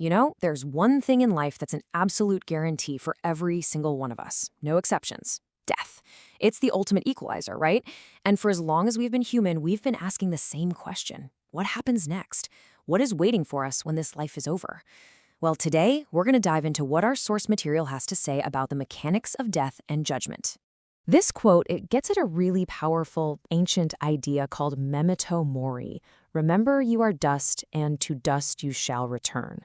You know, there's one thing in life that's an absolute guarantee for every single one of us. No exceptions. Death. It's the ultimate equalizer, right? And for as long as we've been human, we've been asking the same question. What happens next? What is waiting for us when this life is over? Well, today, we're going to dive into what our source material has to say about the mechanics of death and judgment. This quote, it gets at a really powerful, ancient idea called memento mori. Remember you are dust, and to dust you shall return.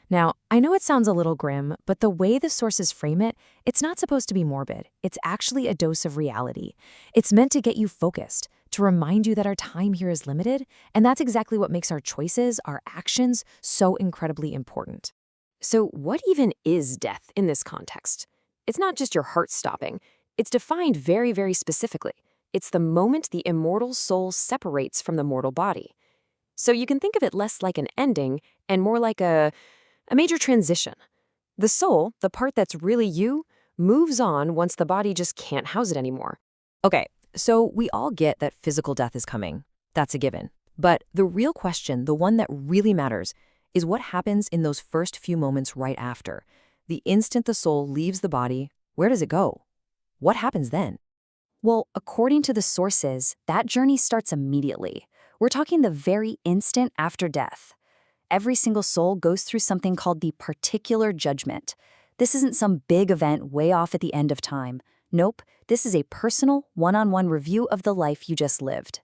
Now, I know it sounds a little grim, but the way the sources frame it, it's not supposed to be morbid. It's actually a dose of reality. It's meant to get you focused, to remind you that our time here is limited, and that's exactly what makes our choices, our actions, so incredibly important. So what even is death in this context? It's not just your heart stopping. It's defined very, very specifically. It's the moment the immortal soul separates from the mortal body. So you can think of it less like an ending and more like a major transition. The soul, the part that's really you, moves on once the body just can't house it anymore. Okay, so we all get that physical death is coming. That's a given. But the real question, the one that really matters, is what happens in those first few moments right after. The instant the soul leaves the body, where does it go? What happens then? Well, according to the sources, that journey starts immediately. We're talking the very instant after death. Every single soul goes through something called the particular judgment. This isn't some big event way off at the end of time. Nope, this is a personal, one-on-one review of the life you just lived.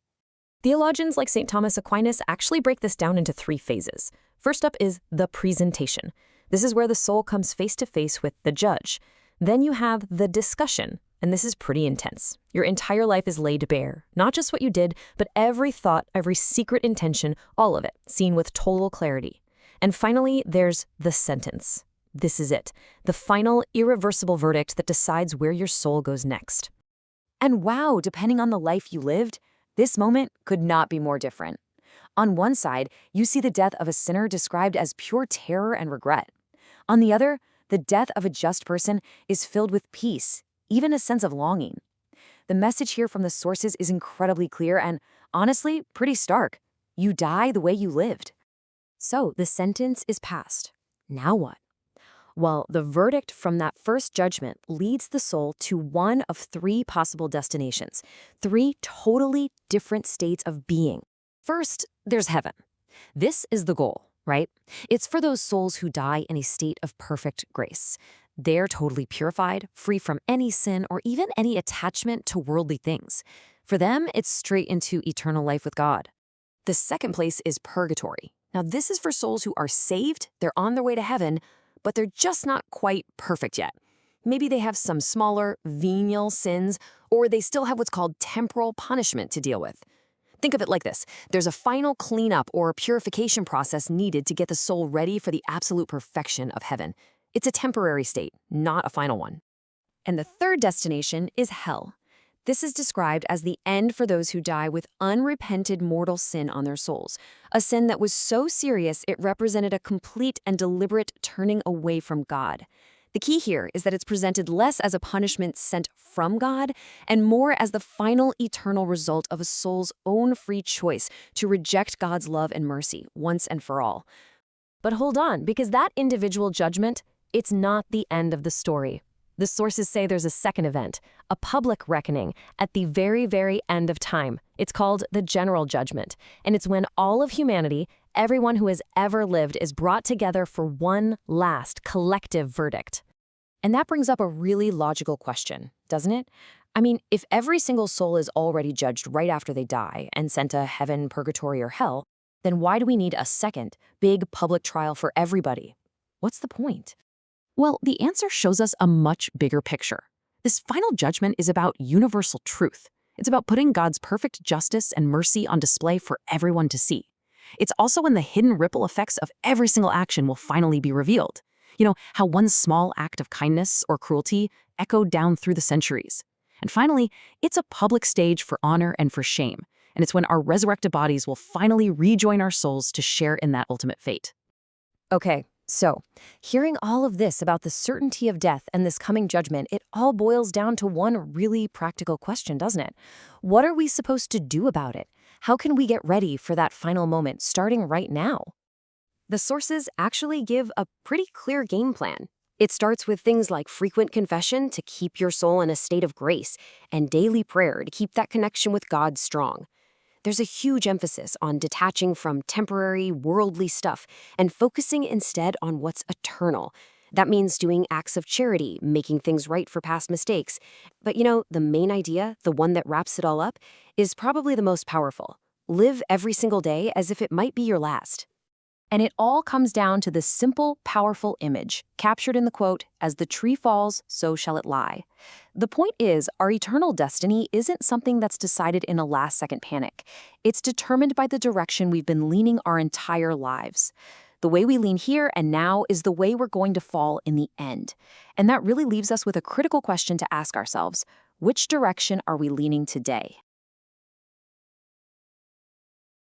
Theologians like St. Thomas Aquinas actually break this down into 3 phases. First up is the presentation. This is where the soul comes face to face with the judge. Then you have the discussion, and this is pretty intense. Your entire life is laid bare, not just what you did, but every thought, every secret intention, all of it, seen with total clarity. And finally, there's the sentence. This is it, the final, irreversible verdict that decides where your soul goes next. And wow, depending on the life you lived, this moment could not be more different. On one side, you see the death of a sinner described as pure terror and regret. On the other, the death of a just person is filled with peace, even a sense of longing. The message here from the sources is incredibly clear and, honestly, pretty stark. You die the way you lived. So the sentence is passed. Now what? Well, the verdict from that first judgment leads the soul to one of 3 possible destinations, 3 totally different states of being. First, there's heaven. This is the goal, right? It's for those souls who die in a state of perfect grace. They're totally purified, free from any sin or even any attachment to worldly things. For them, it's straight into eternal life with God. The second place is purgatory. Now, this is for souls who are saved, they're on their way to heaven, but they're just not quite perfect yet. Maybe they have some smaller, venial sins, or they still have what's called temporal punishment to deal with. Think of it like this. There's a final cleanup or purification process needed to get the soul ready for the absolute perfection of heaven. It's a temporary state, not a final one. And the third destination is hell. This is described as the end for those who die with unrepented mortal sin on their souls, a sin that was so serious it represented a complete and deliberate turning away from God. The key here is that it's presented less as a punishment sent from God and more as the final eternal result of a soul's own free choice to reject God's love and mercy once and for all. But hold on, because that individual judgment, it's not the end of the story. The sources say there's a second event, a public reckoning, at the very, very end of time. It's called the general judgment, and it's when all of humanity, everyone who has ever lived, is brought together for one last collective verdict. And that brings up a really logical question, doesn't it? I mean, if every single soul is already judged right after they die and sent to heaven, purgatory, or hell, then why do we need a second, big public trial for everybody? What's the point? Well, the answer shows us a much bigger picture. This final judgment is about universal truth. It's about putting God's perfect justice and mercy on display for everyone to see. It's also when the hidden ripple effects of every single action will finally be revealed. You know, how one small act of kindness or cruelty echoed down through the centuries. And finally, it's a public stage for honor and for shame. And it's when our resurrected bodies will finally rejoin our souls to share in that ultimate fate. Okay. So, hearing all of this about the certainty of death and this coming judgment, it all boils down to one really practical question, doesn't it? What are we supposed to do about it? How can we get ready for that final moment starting right now? The sources actually give a pretty clear game plan. It starts with things like frequent confession to keep your soul in a state of grace and daily prayer to keep that connection with God strong. There's a huge emphasis on detaching from temporary, worldly stuff and focusing instead on what's eternal. That means doing acts of charity, making things right for past mistakes. But the main idea, the one that wraps it all up, is probably the most powerful. Live every single day as if it might be your last. And it all comes down to this simple, powerful image, captured in the quote, "As the tree falls, so shall it lie." The point is, our eternal destiny isn't something that's decided in a last-second panic. It's determined by the direction we've been leaning our entire lives. The way we lean here and now is the way we're going to fall in the end. And that really leaves us with a critical question to ask ourselves: which direction are we leaning today?